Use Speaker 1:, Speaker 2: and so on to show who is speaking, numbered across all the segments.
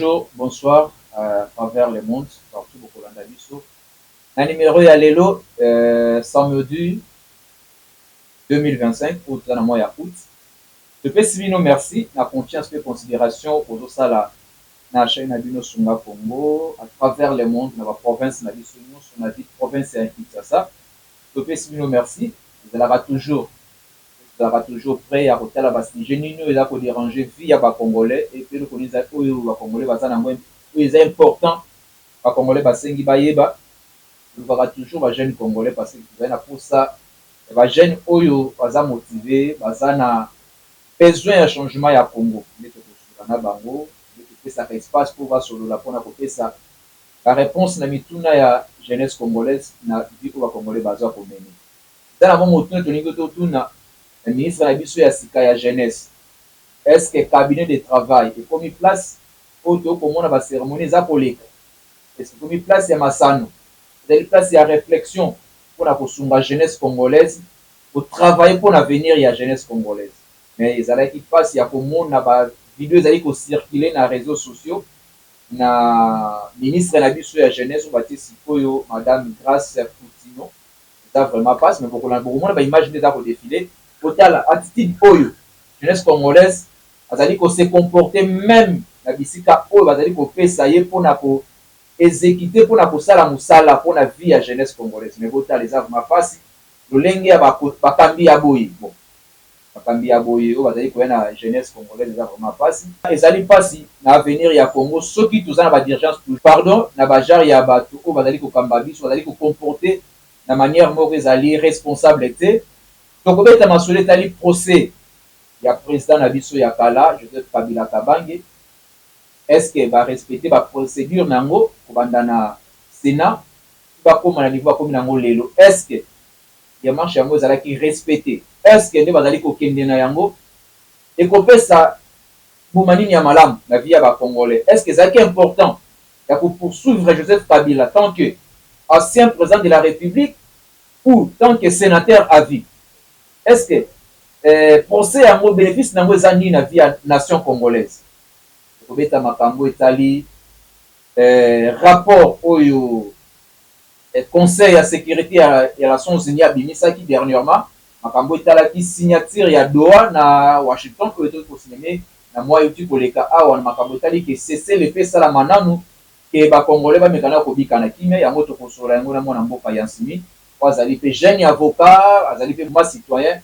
Speaker 1: bonjour, bonsoir à travers le monde, partout au Kolanda Biso. Un numéro ya lelo, samedi 2025, pour tout le mois ya août. Je peux civino merci, na confiance et considération pour ça la na chaîne Abino Sunga Congo, à travers le monde, dans la province Nabiso, sur la province et Kinshasa. Je peux civino merci, vous allez toujours prêt à côté la base. Je n'ai pas pour déranger via les Congolais et puis le connaître où les Congolais basent en où c'est important les Congolais basent en Gibayeba. Vous verrez toujours les jeunes Congolais parce que vous avez pour ça les jeunes où basent motivés, basent na besoin de changement ya Congo. Mais que sur na bango, que ça espace pour voir sur la pour na côté ça. La réponse na mituna ya jeunesse congolaise na vie pour les Congolais basent à mener. Dans la moment où tu n'es pas le ministre de la Sika ya jeunesse, est-ce que le cabinet de travail est comme place pour la cérémonie za koleka? Est-ce que comme place ya masano? C'est une place ya réflexion pour la jeunesse congolaise, pour travailler pour l'avenir de la jeunesse congolaise. Mais ils allaient qui passe ya comme na ba vidéo zali ko circuler na réseaux sociaux na ministre de la jeunesse ou bâti sikoyo madame Grace Poutino. Ça vraiment passe mais pour la monde ba image des ko défiler. Total attitude oyo jeunesse congolaise azali ko se comporter même na bisika oyo bazali ko pesa ye pona ko exécuter pona ko sala musala pona vie ya jeunesse congolaise mais total les avons pasi lolenge ya bakambi ya boye bon bakambi ya boye oyo bazali ko na jeunesse congolaise les avons pasi ezali pasi na avenir ya Congo soki tozana ba dirigeance pardon na ba jar ya bato oyo bazali ko kamba biso bazali ko comporter na manière moko ezali responsabilité. Donc, on a mentionné le procès. Il y a le président Nabiso Yakala, Joseph Kabila Kabange. Est-ce qu'il va respecter la procédure nango pour le Sénat? Comme à niveau comme nango lelo. Est-ce que les marches yango zalaki respecté? Est-ce que les bazali ko kende na yango? Et qu'on peut ça boumani ya malam la vie ya Congolais. Est-ce que c'est important pour poursuivre Joseph Kabila tant que ancien président de la République ou tant que sénateur à vie? Est-ce que procès à mon bénéfice n'a pas ni na vie à nation congolaise? Kobeta makambo etali rapport au conseil à sécurité ya Nations Unies abimisa qui dernièrement makambo etala qui signature ya Doha na Washington ko eto ko signer na mois yuti koleka awa na makambo etali que cesser le fait sala mananu que ba congolais ba mekana ko bikana kimia ya moto ko sola yango na mona mboka ya nsimi azali pe jeune avocat azali pe moi citoyen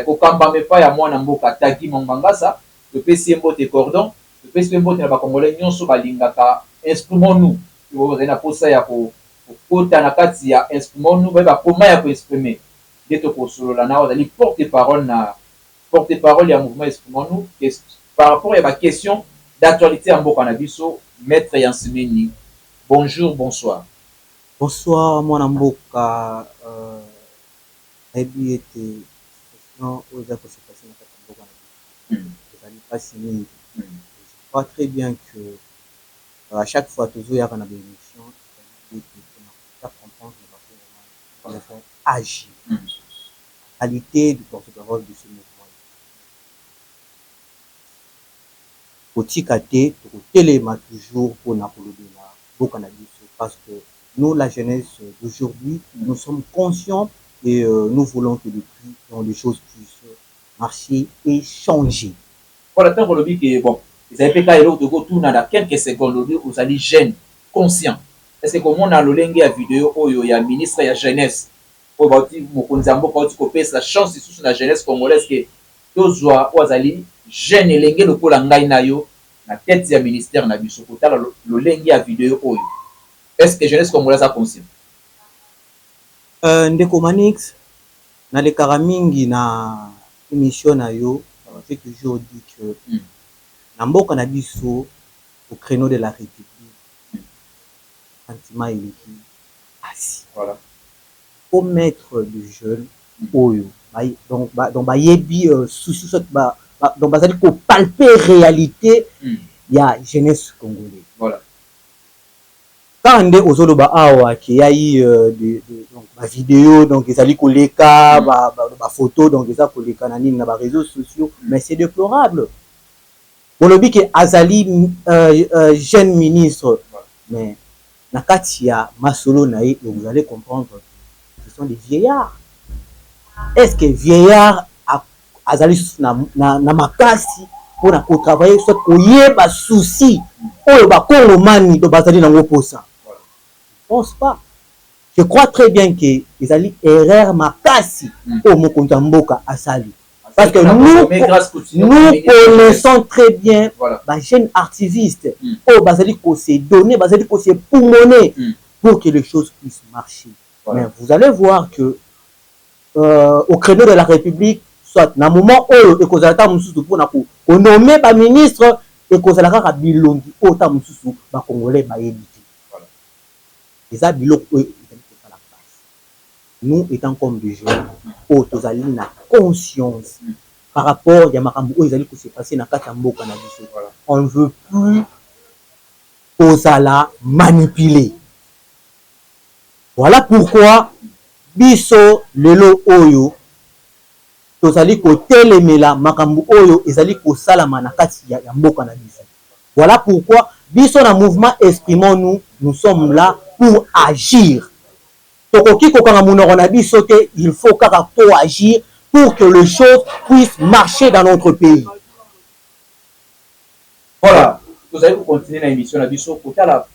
Speaker 1: kokamba mepa ya mwana mboka Tagi Mambangasa topesi mbote cordon topesi mbote na bakongolais nyonso balingaka instrument nous ezali na posa ya kokota na kati ya instrument nous bayeba koma ya koexprimer nde tokosolola na azali porte-parole ya mouvement instrument nous par rapport ya baquestion d'actualité ya mboka na biso. Maître Yansimeni, bonjour, bonsoir.
Speaker 2: Bonsoir, mon amboka. Je crois très bien que à chaque fois, toujours il y a une émission pour comprendre comment agir. La qualité du porte-parole de ce mouvement. Potikate, téléma toujours pour Napolo de la Bokanabis, parce que nous, la jeunesse d'aujourd'hui, nous sommes conscients et nous voulons que depuis, les choses puissent marcher et changer.
Speaker 1: Voilà, tant qu'on le dit que bon, ils avaient fait de go tout dans quelques secondes, vous allez jeunes, conscients. Est-ce que comme on a le lingue à vidéo, il y a ministre et la jeunesse, pour dire, la chance sur la jeunesse congolaise que tous vous allez jeunes et lingue le pôle en gaïnayo, la tête du ministère na biso, pour le lingue à vidéo, est-ce que jeunesse congolaise a conscient?
Speaker 2: Ndeko Manix, na le karamingi na émission na yo, j'ai toujours dit que na mboka na biso au créneau de la République, sentiment il est assis.
Speaker 1: Voilà.
Speaker 2: Faut mettre le jeune oyo. Donc yebi sous donc bazali ko palper réalité il y a jeunesse congolaise.
Speaker 1: Voilà.
Speaker 2: Quand on ozoloba awa qui y a eu donc ma vidéo donc ils allaient koleka ma photo donc ils allaient koleka na nini na ba réseaux sociaux mais c'est déplorable. bolobi ke azali jeune ministre, mais nakati ya masolo na ye, vous allez comprendre que ce sont des vieillards. Est-ce que vieillard azali na makasi pour travailler soit koyeba souci oyo bakongomani to bazali nango posa? Je pense pas. Je crois très bien que ezali erreur makasi au mokonzi mboka asali. Parce que nous connaissons très bien les jeunes activistes au bazali ko se donner, bazali ko se pulmoner pour que les choses puissent marcher. Mais vous allez voir que au créneau de la République, soit na moment oyo ekozalaka mususu pour na ko nommer ba ministre ekozalaka ka bilongi ota mususu ba congolais ba yebiti. Voilà. Et ça biloko oyo ezali ko la place. Nous étant comme des jeunes, o tozali na conscience par rapport ya makambo oyo ezali ko se passer na kati ya mboka na biso. On ne veut plus kozala manipuler. Voilà pourquoi biso lelo oyo tozali kotelemela makambo oyo ezali kosalama na kati ya mboka na biso. Voilà pourquoi biso na mouvement Exprimons-nous, nous sommes là pour agir. Tokoki kokanga munoko na biso te, il faut kaka to agir pour que les choses puissent marcher dans notre pays.
Speaker 1: Voilà, vous allez continuer l'émission na biso kotala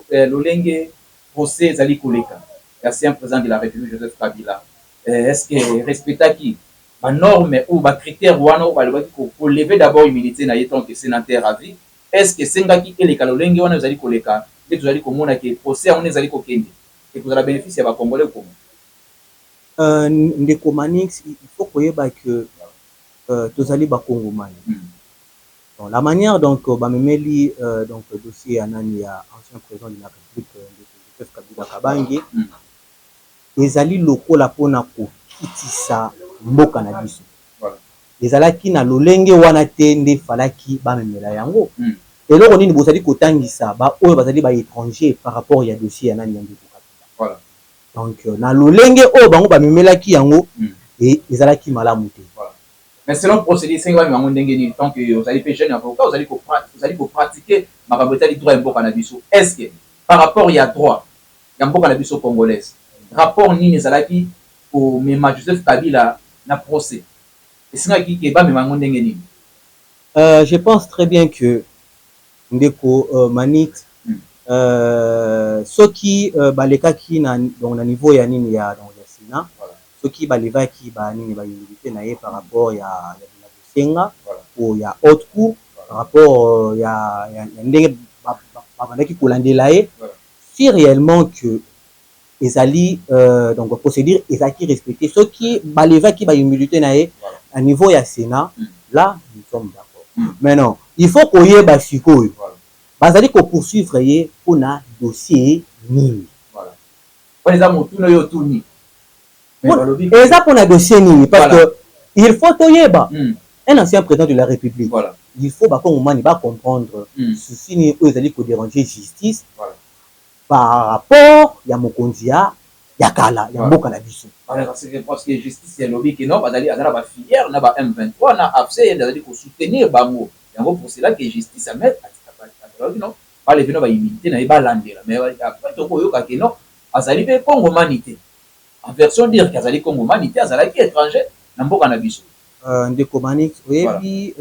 Speaker 1: lolenge procès ezali koleka. L'ancien président de la République Joseph Kabila. Est-ce que respectaki ma norme ou ma critère wana pour lever d'abord immunité na yeton que sénateur à vie? Est-ce que sengaki eleka lolenge wana ezali koleka et vous allez komona que procès on ezali kokende et vous allez bénéficier ba congolais comment?
Speaker 2: Ndeko Manix, il faut koyeba que tozali ba kongomani. Donc la manière donc ba memeli donc dossier anani ya ancien président de la République Joseph Kabila Kabange ezali lokola pona kokitisa mboka na biso. Ezalaki na lolenge wana te nde falaki bamemela yango. Eloko nini bozali kotangisa ba oyo bazali ba étranger par rapport ya dossier ya nani ya ndeko Kabila. Voilà. Donc na lolenge oyo bango bamemelaki yango et ezalaki malamu te. Voilà.
Speaker 1: Mais selon procédure c'est ngwa bango ndenge ni tant que vous allez faire jeune avocat vous allez pratiquer makambo etali droit mboka na biso. Est-ce que par rapport ya droit ya mboka na biso congolaise rapport nini ezalaki au mema Joseph Kabila na procès esingaki ke ba mema ndenge nini?
Speaker 2: Je pense très bien que ndeko Manix soki balekaki na donc na niveau ya nini ya donc ya Sénat soki balevaki ba nini ba humilité na ye par rapport ya Senga ou ya haute cour par rapport ya ndenge babandaki kolandela ye si réellement que ezali donc procédure ezaki respecté ceux qui baleva qui ba humilité na ye à niveau ya Sénat là nous sommes d'accord. Maintenant il faut koyeba sikoyo bazali ko poursuivre ye pona dossier nini.
Speaker 1: Voilà. Pour les amotuno yo tourni.
Speaker 2: Eza pona dossier nini parce que il faut toyeba un ancien président de la République. Voilà. Il faut ba kongomani ba comprendre ceci ni ezali ko déranger justice. Voilà. Par rapport ya mokonzi ya kala ya mboka na biso.
Speaker 1: Parce que justice c'est lobby que non bazali azala ba filière na ba M23 na AFC bazali ko soutenir bango. Yango pour cela que justice a mettre non pas les vino ba immunité na ba landela mais après to ko yoka que non azali pe congomanité. En version dire qu'azali congomanité azala ki étranger na mboka na biso.
Speaker 2: Ndeko Manix oyebi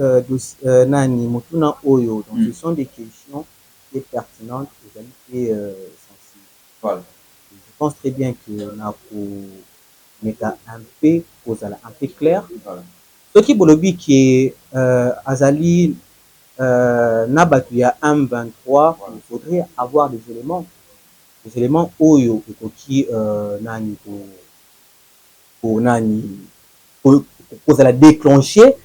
Speaker 2: nani motuna oyo donc ce sont des questions pertinentes et sensibles. Voilà. Je pense très bien que nous avons un peu clair. Voilà. Ce qui est le qui est Azali Nabatu ya M23, voilà. Il faudrait avoir des éléments oyo qui nani pour nani pour la déclencher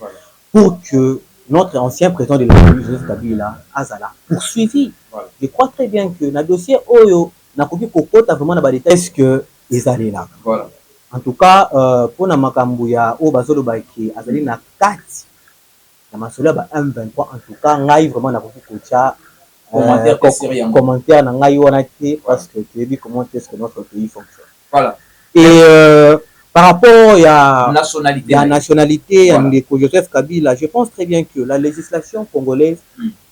Speaker 2: pour que notre ancien président de la République Joseph Kabila Azala poursuivi. Voilà. Je crois très bien que dans le dossier Oyo, na koki kokota vraiment na ba détails est-ce que ezali là. Voilà. En tout cas, pour na makambo ya o bazolo ba ki azali na kati na masolo ba M23 en tout cas ngai vraiment na koki kocha commentaire na ngai wana te parce que tu as vu comment est-ce que notre pays fonctionne. Voilà. Et par rapport à
Speaker 1: nationalité,
Speaker 2: la nationalité
Speaker 1: voilà.
Speaker 2: de Joseph Kabila, je pense très bien que la législation congolaise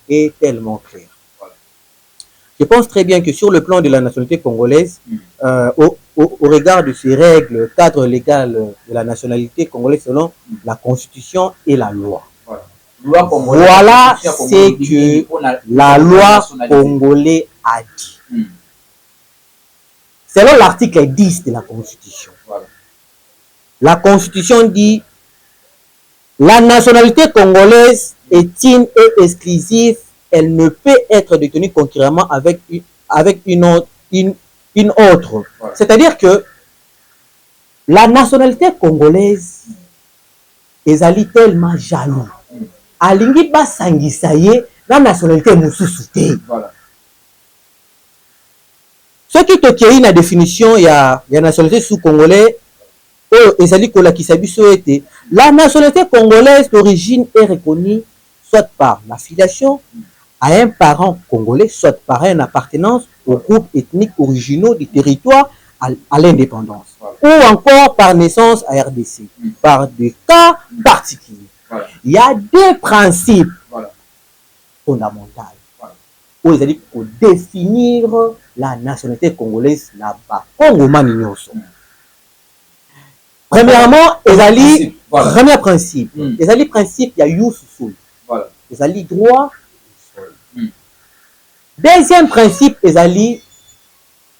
Speaker 2: est tellement claire.
Speaker 1: Voilà.
Speaker 2: Je pense très bien que sur le plan de la nationalité congolaise, au regard de ces règles, cadre légal de la nationalité congolaise selon la Constitution et la loi.
Speaker 1: Voilà
Speaker 2: ce que la loi congolaise a dit. Selon l'article 10 de la Constitution,
Speaker 1: voilà.
Speaker 2: La Constitution dit la nationalité congolaise est une et exclusive, elle ne peut être détenue concurremment avec une autre. Voilà. C'est-à-dire que la nationalité congolaise est tellement jaloux. Alingi basangisa ye la nationalité mususu te.
Speaker 1: Voilà.
Speaker 2: Ce qui te tient la définition, il y a nationalité sous-congolais, la nationalité congolaise d'origine est reconnue soit par l'affiliation à un parent congolais, soit par une appartenance aux groupes ethniques originaux du territoire à l'indépendance, voilà. Ou encore par naissance à RDC, par des cas particuliers. Voilà. Il y a deux principes, voilà, fondamentaux, voilà, où ils allaient pour définir la nationalité congolaise là-bas. Premièrement, voilà, premier principe, les principe, il y a Youssou. Voilà. Les droit. Deuxième principe, les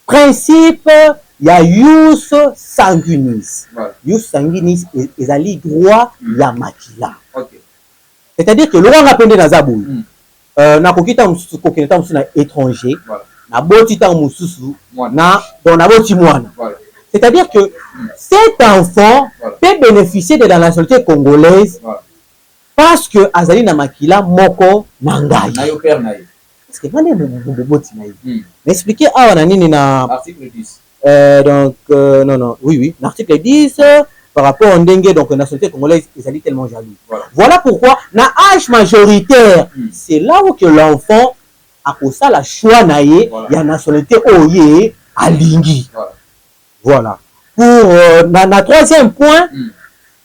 Speaker 2: principe, il y a Youss sanguinis. Voilà. Youss sanguinis, les droit, il y a Makila. Okay. C'est-à-dire que le roi n'a pas de Nazabou. Na kokita mususu kokita mususu na étranger. Voilà. Na botita mususu na don na boti mwana. Voilà. C'est-à-dire que cet enfant, voilà, peut bénéficier de la nationalité congolaise, voilà, parce que Azali na Makila moko nangai. Na yo père na yo. Parce que nani mbebe boti na yo. M'expliquer awa na nini na article 10. Donc non, oui, l'article 10 par rapport au ndenge, donc la nationalité congolaise est tellement jaloux. Voilà pourquoi na âge majoritaire, c'est là où que l'enfant a pour ça la choix naie, il y a nationalité oye alingi. Voilà. Pour na troisième point,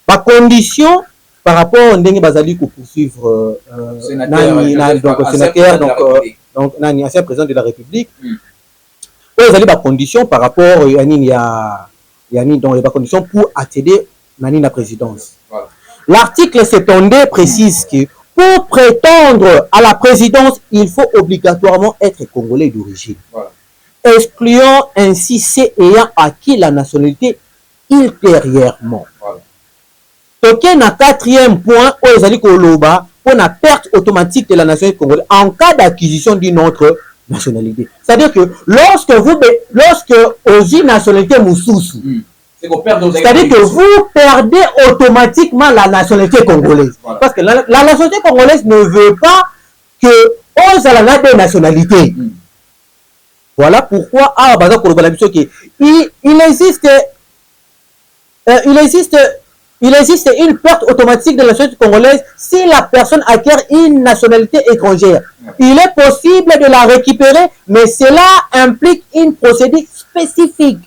Speaker 2: ma condition par rapport au ndenge bazali ko poursuivre sénateur, donc nani ancien président de la République. Vous avez des conditions par rapport à donc les conditions pour accéder à la présidence. Voilà. L'article 72 précise que pour prétendre à la présidence, il faut obligatoirement être congolais d'origine. Voilà. Excluant ainsi ceux ayant acquis la nationalité ultérieurement. Voilà. Donc, un quatrième point, vous avez koloba pour la perte automatique de la nationalité congolaise en cas d'acquisition d'une autre nationalité. C'est-à-dire que lorsque aux nationalité mususu, c'est-à-dire que vous perdez automatiquement la nationalité congolaise. Voilà. Parce que la nationalité congolaise ne veut pas que aux alana des nationalités. Voilà pourquoi il existe une perte automatique de la nationalité congolaise si la personne acquiert une nationalité étrangère. Il est possible de la récupérer, mais cela implique une procédure spécifique.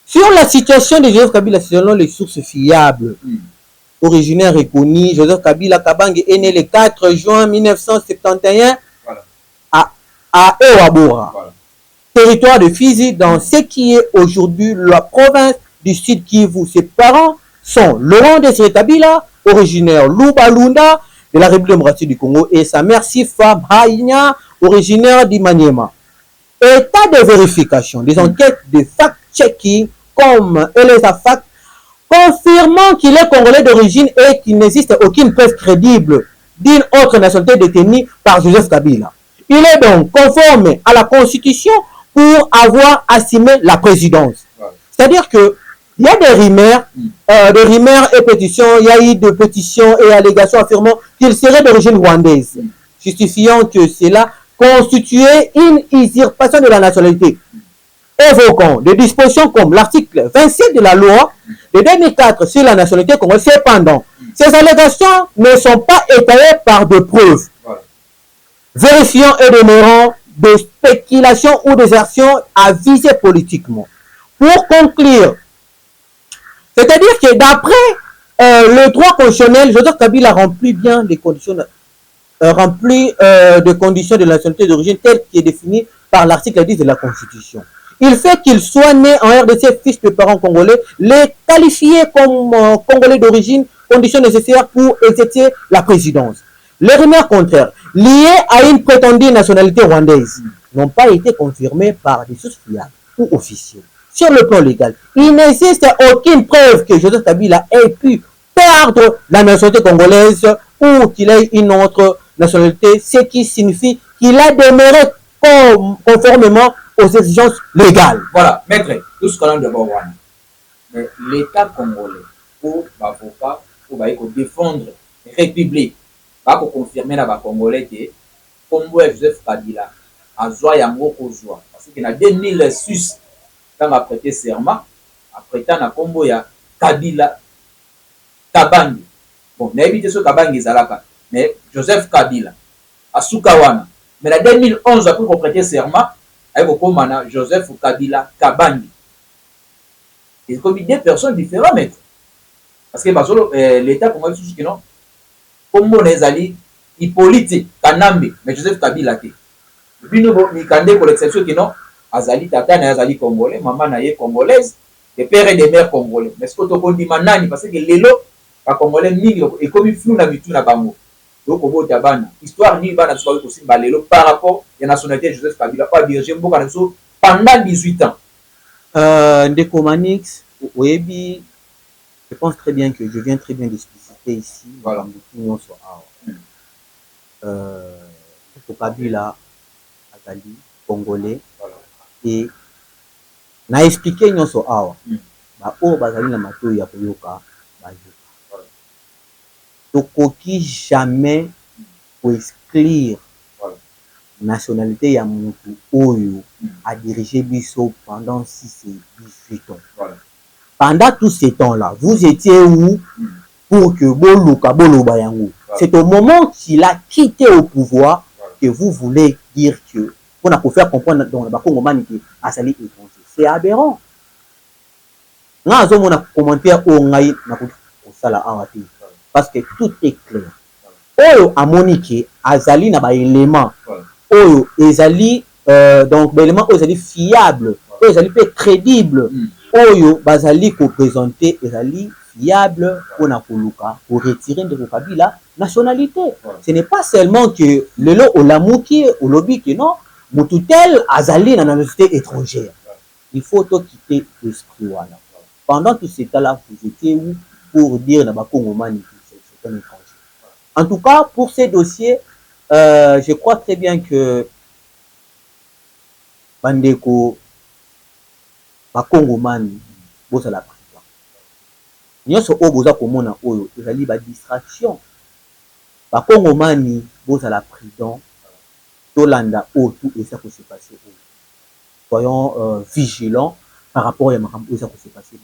Speaker 2: Sur la situation de Joseph Kabila, selon les sources fiables, originaire reconnu, Joseph Kabila Kabange est né le 4 juin 1971 voilà, à Ewabora, voilà, territoire de Fizi, dans ce qui est aujourd'hui la province du Sud Kivu. Ses parents sont Laurent Désiré Kabila, originaire Lubalunda de la République démocratique du Congo, et sa mère Sifa Bhaïna, originaire d'Imaniema. État de vérification des enquêtes de fact-checking comme ELESA-FACT confirmant qu'il est congolais d'origine et qu'il n'existe aucune preuve crédible d'une autre nationalité détenue par Joseph Kabila. Il est donc conforme à la Constitution pour avoir assumé la présidence. C'est-à-dire que il y a des rumeurs et pétitions, il y a eu des pétitions et allégations affirmant qu'il serait d'origine rwandaise, justifiant que cela constituait une usurpation de la nationalité, évoquant des dispositions comme l'article 27 de la loi de 2004 sur la nationalité congolaise. Cependant, ces allégations ne sont pas étayées par de preuves, vérifiant et demeurant des spéculations ou des actions à viser politiquement. Pour conclure, C'est-à-dire que d'après le droit constitutionnel, Joseph Kabila remplit bien les conditions, des conditions de la nationalité d'origine telles qui est définies par l'article 10 de la Constitution. Il fait qu'il soit né en RDC, fils de parents congolais, les qualifier comme congolais d'origine, conditions nécessaires pour exercer la présidence. Les rumeurs contraires, liées à une prétendue nationalité rwandaise, n'ont pas été confirmées par des sources fiables ou officielles. Sur le plan légal, il n'existe aucune preuve que Joseph Kabila ait pu perdre la nationalité congolaise ou qu'il ait une autre nationalité, ce qui signifie qu'il a demeuré conformément aux exigences légales.
Speaker 1: Voilà, maître, tout ce qu'on a de bon, mais l'État congolais, pour l'avocat, pour défendre la République, pour confirmer la Congolais que Combo Joseph Kabila a Zoa Yango Kozwa. Parce qu'il y a 2006, quand il a prêté serment, après tant à Combo ya Kabila Kabangi. Bon, n'a évité ce Kabangi Zalaka, mais Joseph Kabila, à Soukawana. Mais en 2011, après pour prêter serment, avec Okomana, Joseph Kabila Kabangi. Il y a deux personnes différentes, maître. Parce que l'État congolais sous qui non, comme on est allé, Hippolyte Kanambe, mais Joseph Kabila te. Bino Mikande pour l'exception qui non, Azali Tata na Azali congolais, maman na ye congolaise, des pères et des mères congolais. Mais ce que tu dis manani parce que l'élo, pas congolais mingi et comme il flou na bitu na bango. Donc au tabana, histoire ni bana soit aussi balelo par rapport à la nationalité de Joseph Kabila pas diriger mboka na so pendant 18 ans.
Speaker 2: Ndeko Manix, Oyebi, je pense très bien que je viens très bien d'expliciter ici.
Speaker 1: Voilà.
Speaker 2: Pour Kabila, Azali, Congolais, voilà. Et na expliqué nyonso awa. Ba o bazali na mato ya koyoka bayoka. Tokoki jamais pour exclure nationalité ya mutu oyo a dirigé biso pendant 6 et 18 ans. Voilà. Pendant tous ces temps-là, vous étiez où pour que Boluka Boloba yango? C'est au moment qu'il a quitté au pouvoir que vous voulez dire que on a pour faire comprendre dans le Bakongomani que Azali est étranger. C'est aberrant. Nous avons un commentaire au Ngaï parce que tout est clair. Oyo a monique Azali n'a pas élément. Oyo Azali donc élément Azali fiable, Azali peut crédible. Oyo Bazali ko présenter Azali fiable pour Nakoluka pour retirer de Kabila nationalité. Ce n'est pas seulement que le lot au lamouki au lobby que non, Moutoutel Azali na nationalité étrangère. Il faut quitter l'esprit. Pendant tout ce temps-là, vous étiez où pour dire na Bakongomani que c'est un étranger. En tout cas, pour ces dossiers, je crois très bien que Bandeko Bakongomani boza la président. Nyonso o boza komona oyo ezali ba distraction. Bakongomani boza la président. Tolanda o tout et ça que s'est passé. Soyons vigilants par rapport à ce qui s'est passé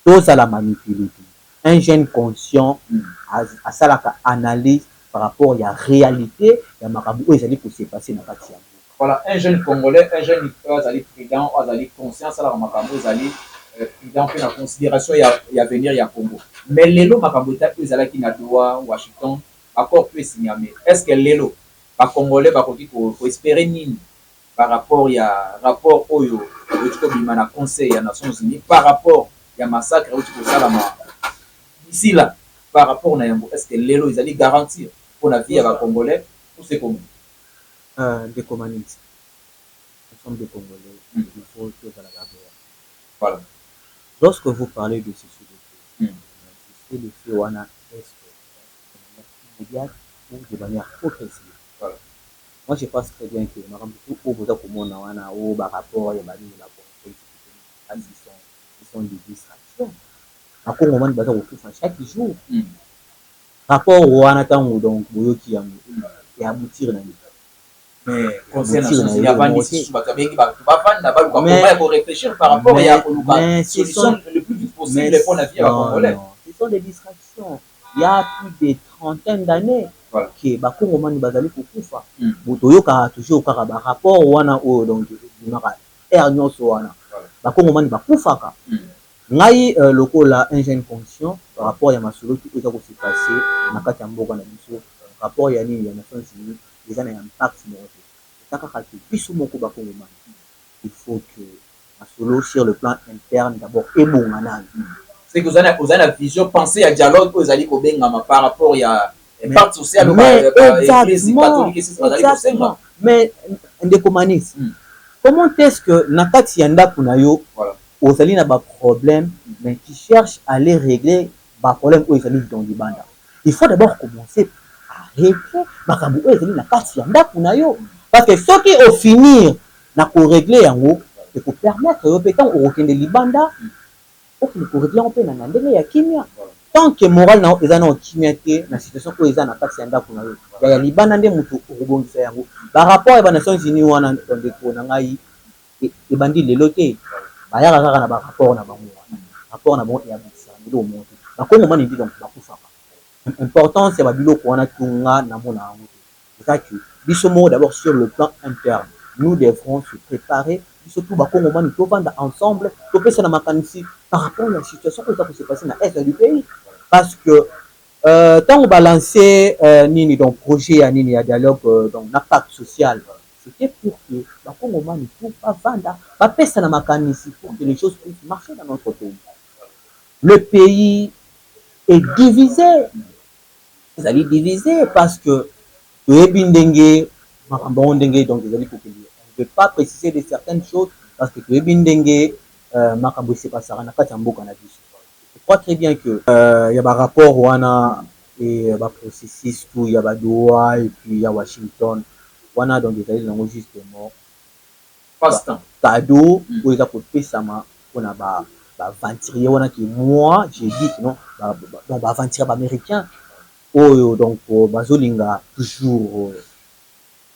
Speaker 2: dans ça la manipulé. Un jeune conscient à ça la analyse par rapport à la réalité de Marabout et ce qui s'est passé dans la Katia.
Speaker 1: Voilà, un jeune Congolais, un jeune président, conscience à la Marabout, président fait la considération il y a venir il y a Congo. Mais l'élo Marabout est qui n'a droit Washington accord peut signer. Est-ce que l'élo pas Congolais va pour espérer nini par rapport il y a rapport Oyo au Conseil des Nations Unies par rapport il y a massacre ici là par rapport à est-ce que l'élo ils allaient garantir pour la vie à Congolais ou c'est comment
Speaker 2: des communistes nous sommes des Congolais il faut que ça la garde.
Speaker 1: Voilà.
Speaker 2: Lorsque vous parlez de ce sujet c'est le fait on a immédiate ou de manière progressive. Voilà. Moi je pense très bien que Marambutu au bout wana au par rapport à la ils sont des distractions. À quoi moment de bataille chaque jour. Rapport au Anatango donc Boyoki et aboutir dans
Speaker 1: mais concernant il y a pas ici pour réfléchir par rapport à la solution le plus vite possible pour la vie à Congolais.
Speaker 2: Ce sont des distractions. Il y a plus de 30 d'années que Bakongomani bazali kokufa. Botoyoka toujours par rapport wana o donc dinaka nyonso wana. Bakongomani bakufaka. ngai lokola un jeune conscient par rapport ya masolo qui eza se passer na kati ya mboka na biso rapport ya nini ya Nations Unies eza na impact moko te eza kaka te biso moko bakongomani il faut que masolo sur le plan interne d'abord ebonga nani
Speaker 1: c'est que vous avez la vision pensée à dialogue que vous allez par rapport à impact social
Speaker 2: église catholique exactement mais ndeko Manis comment est-ce que na kati ya ndako na yo ozali na ba problème mais tu cherches à les régler ba problème oyo ezali dans libanda il faut d'abord commencer à régler makambo oyo ezali na kati ya ndako na yo parce que soki au finir na ko régler yango et ko permettre yo petan okende libanda okende ko régler mpe na ndenge ya kimia tant que moral na eza na kimia te na situation oyo eza na kati ya ndako na yo ya libanda nde mutu okobongisa yango ba rapport ya ba Nations Unies wana ndeko na ngai ebandi lelo te bayaka kaka na barapport na bango rapport na bango eyabisa biloko moko te bakongomani ndi donc bakufaka importance ya babiloko wana tunga na mona yango te eza ke biso moko d'abord sur le plan interne nous devrons se préparer biso tout bakongomani tovanda ensemble topesana makanisi par rapport à la situation oyo eza kose passer na est du pays parce que ntango balancer nini donc projet ya nini ya dialogue donc na pacte social c'était pour que la Congomani tout pas vendre, pas pesa na makanisi pour que les choses puissent marcher dans notre pays. Le pays est divisé. Vous allez diviser parce que donc on ne peut pas préciser de certaines choses parce que makambo se passe na kati ya mboka na biso. Je crois très bien que il y a un rapport wana et un processus tout il y a ba Doha et puis il y a Washington. Wana donc ezali nango justement cadeau oyo eza kopesama mpona baventurier wana ke moi j'ai dit non donc baventurier baaméricain oyo donc bazolinga toujours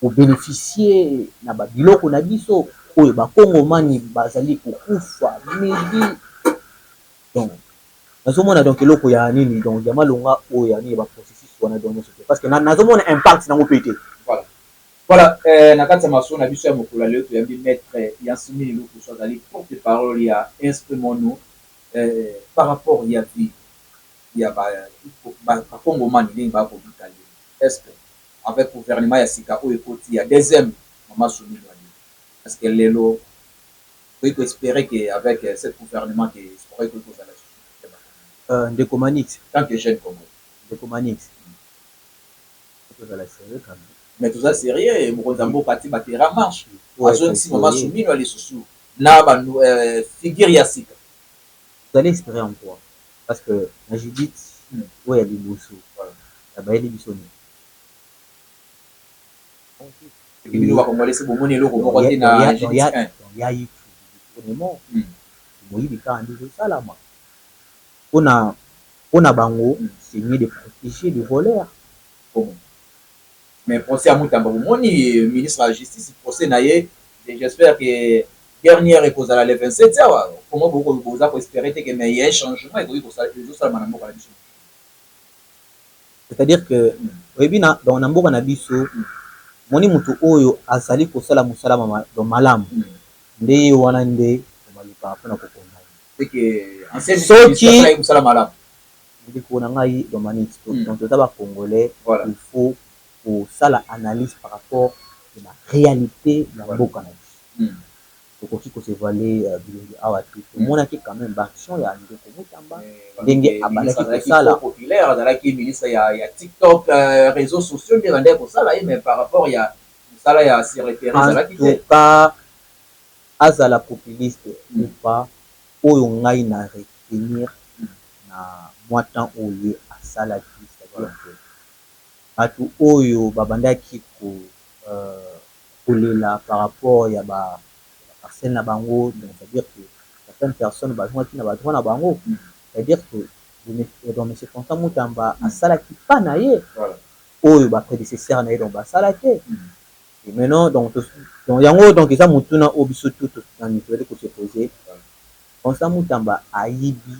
Speaker 2: kobénéficie na babiloko na biso oyo bakongomani bazali kokufa midi donc nazomona donc eloko ya nini donc ya malonga oyo ya nini baprocessus wana donc nyonso te parce que nazomona impact nango mpe te.
Speaker 1: Voilà, na kati ya maso na biso ya mokolo leo toyambi maître Yansumi Luku so azali porte-parole ya instrument par rapport ya vie ya bakongomani ndenge bakobika lelo est-ce que avec gouvernement ya sika oyo ekoti ya deuxième mama Sumi Lwali est-ce que lelo oyi koespérer que avec cette gouvernement que oyi kozala
Speaker 2: ndeko Manix
Speaker 1: tant que jeune Congo
Speaker 2: ndeko Manix kozala sérieux quand même.
Speaker 1: Mais tout ça c'est rien mokonzi mboka ti batera marche azongisi mama Sumi Lwali lisusu na ba figure ya sika
Speaker 2: vous allez espérer en quoi parce que na Judith oyo ya liboso ya bayeli biso ni
Speaker 1: bino bakongole se bomoni eloko moko te na
Speaker 2: yayi vraiment moyibi kaka ndi ezosalama mpona bango c'est mieux de protéger de voleurs.
Speaker 1: Mais procès à Moutamba, moni ministre de la Justice, procès naïe, j'espère que dernière est causée le 27 heures. Comment vous avez espéré que mais il y a un changement et que vous avez ça dans la
Speaker 2: c'est-à-dire que webina dans namboka na biso moni mutu oyo azali kosala musala dans malam nde wana nde maluka pona kokona
Speaker 1: c'est que ancien soki musala malam
Speaker 2: ndi kona ngai dans manit donc tout ba congolais il faut pour ça l'analyse par rapport à la réalité de la mboka na biso okoki kosevaler bilongi awa te omonaki quand même baction ya ndeko Mutamba ndenge abalaki kosala
Speaker 1: populaire azalaki ministre ya TikTok réseaux sociaux nde bandeki kosala ye mais par rapport ya mosala ya se repérer azalaki te
Speaker 2: en tout cas azala populiste ou pas oyo ngai na retenir na mwa temps oyo asalaki c'est-à-dire que bato oyo babandaki kolela par rapport ya baparcelle na bango donc c'est-à-dire que certaines personnes bazwaki na badroit na bango c'est-à-dire que donc monsieur Constant Mutamba asalaki pa na ye oyo baprédécesseur na ye donc basala te et maintenant donc yango donc eza motuna oyo biso tout na mitoyeli kose poser Constant Mutamba ayibi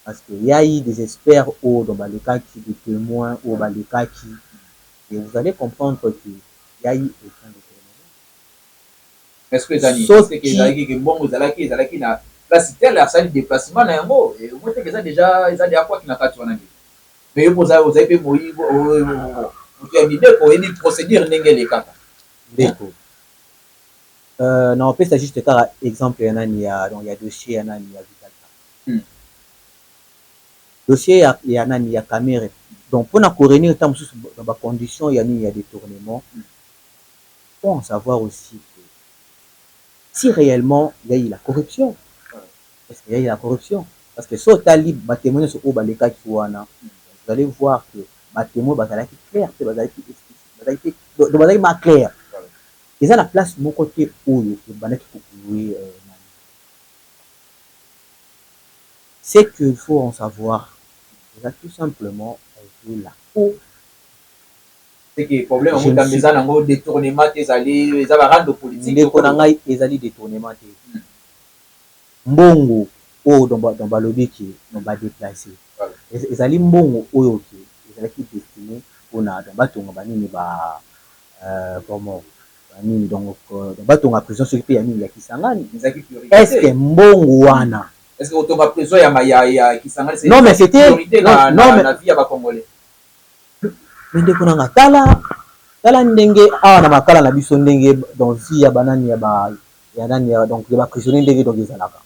Speaker 2: parce qu'il y a eu des experts ou dans les cas qui des témoins ou dans les cas qui et vous allez comprendre qu'il y a eu autant de témoins.
Speaker 1: Est-ce que Dani, c'est que bon vous allez na place telle à ça déplacement na yango et moi te que déjà ils a déjà quoi qui n'a pas tu wanangi mais yo poza vous avez moi tu as idée pour une procédure ndenge les kaka
Speaker 2: ndeko non pesa juste car exemple ya nani ya donc ya dossier ya nani ya Vital dossier ya nani ya Camere donc pour na courir tant dans ba condition ya nini ya détournement faut savoir aussi que si réellement il y a eu la corruption est-ce qu'il y a eu la corruption parce que so tali ba témoigner sur o ba les cas qui wana vous allez voir que ba témoin ba la clair c'est ba la explicite ba la ma clair ils ont la place mon côté où le banaki pour jouer c'est qu'il faut en savoir déjà tout simplement la peau
Speaker 1: c'est que problème on dans les anango détournement tes alliés les avarades politiques
Speaker 2: les konangai les alliés détournement mbongo o dans ba lobby qui on va déplacer les alliés mbongo oyo qui les alliés destiné on a dans batonga banini ba comment nini donc batonga prison sur pays ya nini ya Kisangani est-ce que mbongo wana
Speaker 1: est-ce que otonga prison ya Kisangani c'est
Speaker 2: non mais c'était
Speaker 1: non mais la vie ya ba congolais
Speaker 2: mais ndeko nanga tala ndenge awa na makala na biso ndenge dans vie ya banani ya nani ya donc ya prisonnier ndenge donc ezalaka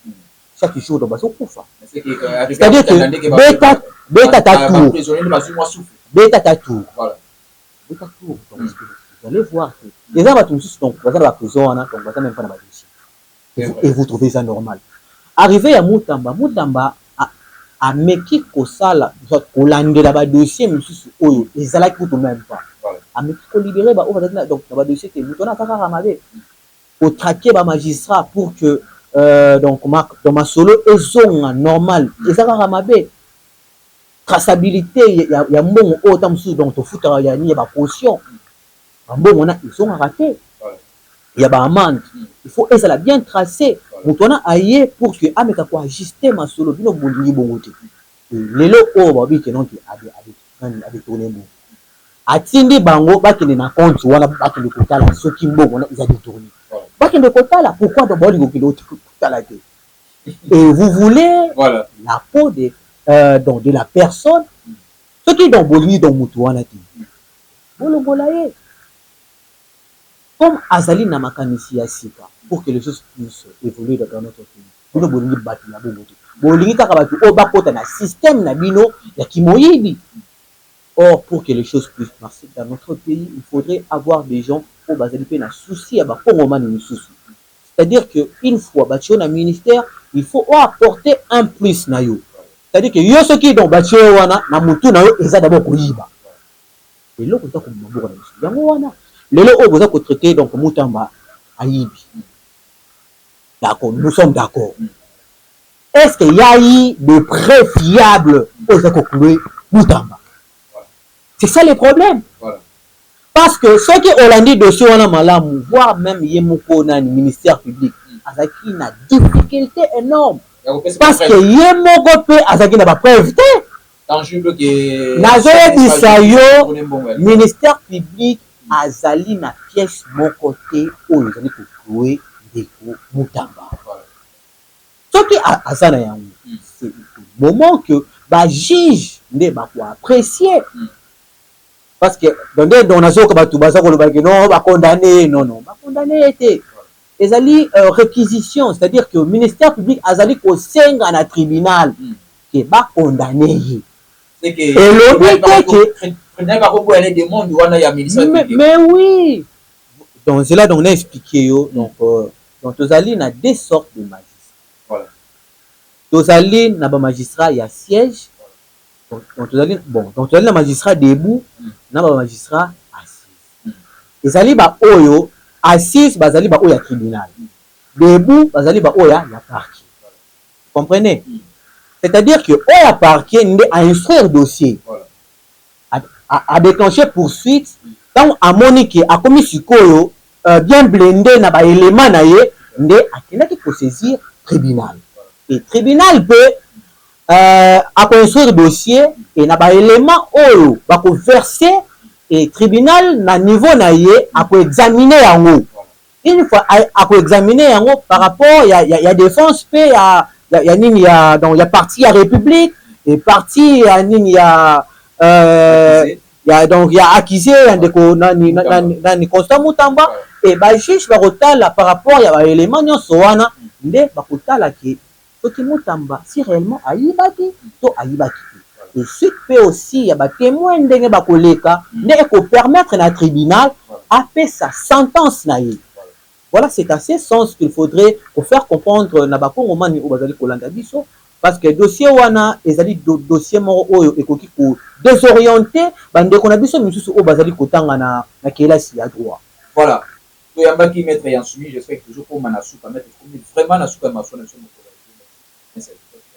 Speaker 2: chaque jour donc baso kufa c'est-à-dire que beta tatu voilà beta tout donc vous allez voir que les gens vont tous donc dans la prison on a donc va même pas dans la dossier et vous trouvez ça normal arrivé à Mutamba a meki kosala kolandela ba dossier mususu oyo ezalaki kutu même pas a meki ko libérer ba oyo donc ba dossier que mutona kaka ramabe au traquer ba magistrat pour que donc dans ma solo ezonga normal ezaka ramabe traçabilité ya mbongo oyo ta mususu donc to futa ya ni ba caution mbongo na ils sont ratés il y a ba amende il faut ezala bien tracé mutona aye pour que ameka ko ajuster ma solo bino bolingi bongo te lelo o ba bi que non ki abi tourner bon atindi bango bakende na compte wana bakende kotala soki mbongo na ils a détourné bakende kotala pourquoi ba bolingo kilo kotala te et vous voulez
Speaker 1: voilà
Speaker 2: la peau de donc de la personne ce qui donc bolingi donc mutu wana ti bolongola ye comme azali na makanisi ya sika pour que les choses puissent évoluer dans notre pays. Bino bolingi batu na bongo te. Bolingi kaka batu o bakota na système na bino ya kimoyibi. Or pour que les choses puissent marcher dans notre pays, il faudrait avoir des gens au bazali pe na souci ya ba kongomani misusu. C'est-à-dire que une fois batu na ministère, il faut apporter un plus na yo. C'est-à-dire que yo soki donc batu wana na mutu na yo eza d'abord koyiba. Et là ko ta ko maboko na biso. Yango wana lelo oyo boza kotraiter donc Mutamba ayibi. D'accord, nous sommes d'accord. Est-ce qu'il y a eu de preuves fiables aux conclure Mutamba? C'est ça le problème.
Speaker 1: Voilà.
Speaker 2: Parce que ceux qui ont dit dossier wana malamu, voire même Yemoko na ministère public, azaki na difficulté énorme. Parce que Yemoko pe azaki na ba preuve te.
Speaker 1: Tangible que
Speaker 2: nazoyebisa yo ministère public azali na pièce mon côté oyo ezali koklue ndeko Mutamba soki aza na yango c'est le moment que bajuge nde bakoapprécier parce que donc nazoyoka bato baza kolobaki non bakondamne non bakondamne te ezali réquisition c'est-à-dire que ministère public azali kosenga na tribunal ke bakondamne ye elobi teke mais oui donc c'est là donc on a expliqué yo donc tozali na deux sortes de magistrats
Speaker 1: voilà
Speaker 2: tozali na ba magistrat ya siège donc tozali bon donc tozali na magistrat debout na ba magistrat assise ezali ba oyo assise bazali ba oyo ya tribunal debout bazali ba oyo ya parquet comprenez c'est-à-dire que oyo ya parquet nde a instruire dossier à déclencher poursuite tant amoni ke akomi sikoyo bien blindé na ba élément na ye nde akendaki ko saisir tribunal et tribunal peut à construire dossier et na ba élément oyo ba ko verser et tribunal na niveau na ye a ko examiner yango une fois a ko examiner yango par rapport ya défense pe y a nini ya donc ya parti ya République et parti ya nini ya donc ya accusé ya ndeko nani Constant Mutamba et ba juge bakotala par rapport ya ba élément nyonso wana nde bakotala ke soki Mutamba si réellement ayibaki to ayibaki te et suite pe aussi ya ba témoin ndenge bakoleka nde ekopermettre na tribunal apesa sa sentence na ye. Voilà, c'est à ce sens qu'il faudrait faire comprendre na bakongomani oyo bazali kolanda biso parce que dossier wana ezali dossier moko oyo ekoki ko désorienter bandeko na biso misusu oyo bazali kotanga na kelasi ya droit.
Speaker 1: Voilà. Toyambaki maître Yansumi, j'espère que toujours pour Manasuka mettre vraiment Nasuka masona sur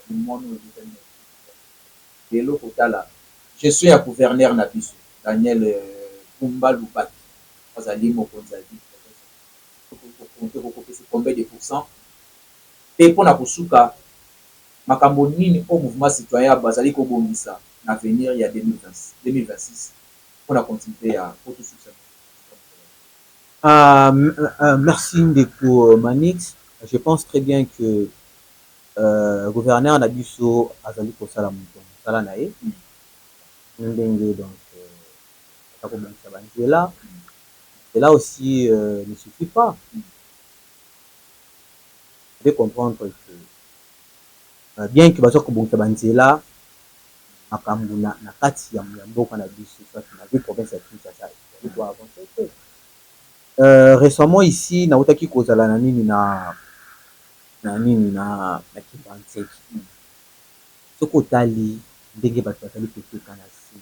Speaker 1: mon kotala. Je suis un gouverneur na biso Daniel Kumba Lubaki. Azali mokonzali. Combien de pourcents et pour na kosuka makambo nini au mouvement citoyen bazali kobongisa na venir il y a 2026 pour la continuité à tout succès.
Speaker 2: Merci Ndeko Manix. Je pense très bien que gouverneur na biso azali kosala muto sala na ye ndenge donc akobongisa banzela et là aussi ne suffit pas. Vous devez comprendre que bien que bazo kobongisa banzela makambo na kati ya mboka na biso soit na ville province ya Kinshasa il doit avancer. Récemment ici na utaki kozala na nini na Kibanzeki soko tali ndenge bato bazali koteka na si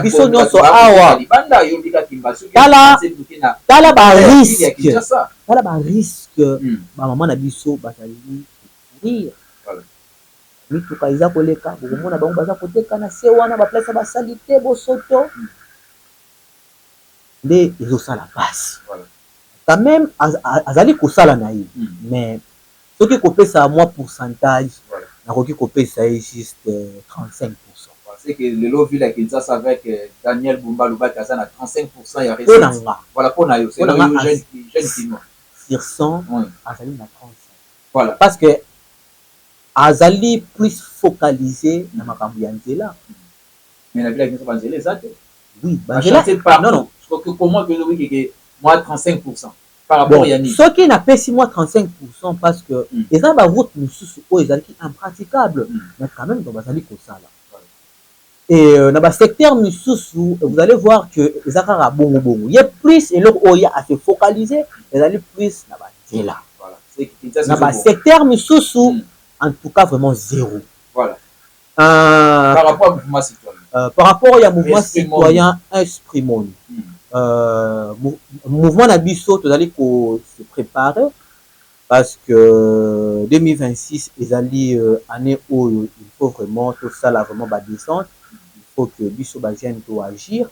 Speaker 2: biso nyonso awa tala bariske bamama na biso bazali kourir mituka eza koleka bokomona bango baza koteka na se wana baplace basali te bosoto nde ezosala pasi quand même azali kosala na ye mais soki kopesa moi pourcentage nakoki kopesa ye juste 35%.
Speaker 1: C'est que le lot ville à Kinshasa avec Daniel Bumba Lubaki a 35% ya
Speaker 2: recette.
Speaker 1: Voilà pour na yo c'est jeune Kinois.
Speaker 2: Sur 100 azali na 35.
Speaker 1: Voilà
Speaker 2: parce que azali plus focalisé na makambo ya nzela.
Speaker 1: Mais la ville à Kinshasa nzela eza te.
Speaker 2: Oui,
Speaker 1: banzela non comment que oui moi 35%. Par rapport à Yannick.
Speaker 2: Ce qui n'a pas 6 mois 35% parce que les gens route nous impraticable mais quand même dans bazali kosala. Et dans le secteur vous allez voir que les akara bongo bongo. Il y a plus et leur oya à se focaliser, ils allaient plus là. Voilà. Dans le secteur en tout cas vraiment zéro.
Speaker 1: Voilà. Par rapport au mouvement citoyen.
Speaker 2: Par rapport au mouvement citoyen Esprit Monde. Mouvement Nabiso, tu allais se préparer parce que 2026 les alliés année où il faut vraiment tout ça là vraiment descendre. Il faut que Biso Bajen doit agir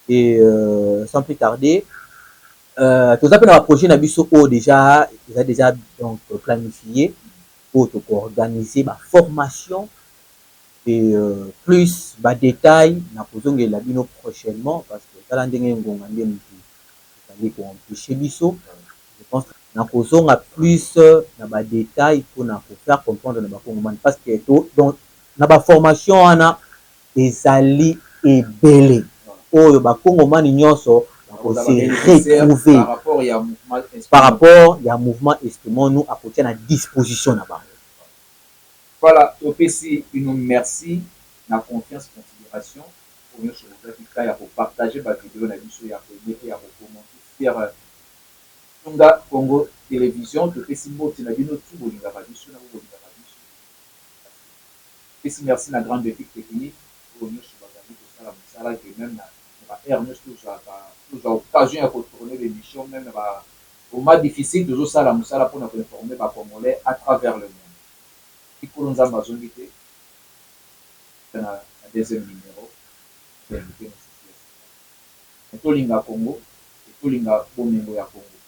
Speaker 2: et sans plus tarder tout ça pour la prochaine Nabiso déjà ils a déjà donc planifié pour organiser ma formation et plus bas détails na kozonge la bino prochainement parce que ça ndenge ngonga ndenge c'est pour empêcher biso je pense na kozonga plus na bas détails pour na faire comprendre na bakongomani parce que donc na ba formation wana ezali ebele oyo bakongomani nyonso se retrouver par rapport ya mouvement estimons nous à côté na disposition na bango.
Speaker 1: Voilà, Topesi, une merci, la confiance, considération pour nous sur le pour partager ma vidéo, la vidéo, et à commenter sur Tunga Congo Télévision, Topesi Moti, la vidéo, tout le monde a Topesi, merci la grande équipe technique pour nous sur la vidéo, qui même Ernest nous a occasion de tourner l'émission, même au moment difficile, toujours ça, la moussala pour nous informer les Congolais à travers le monde. Et pour nous amazoniter, un deuxième numéro, c'est l'invité de Tolinga Congo, et Tolinga Bomengo ya Congo.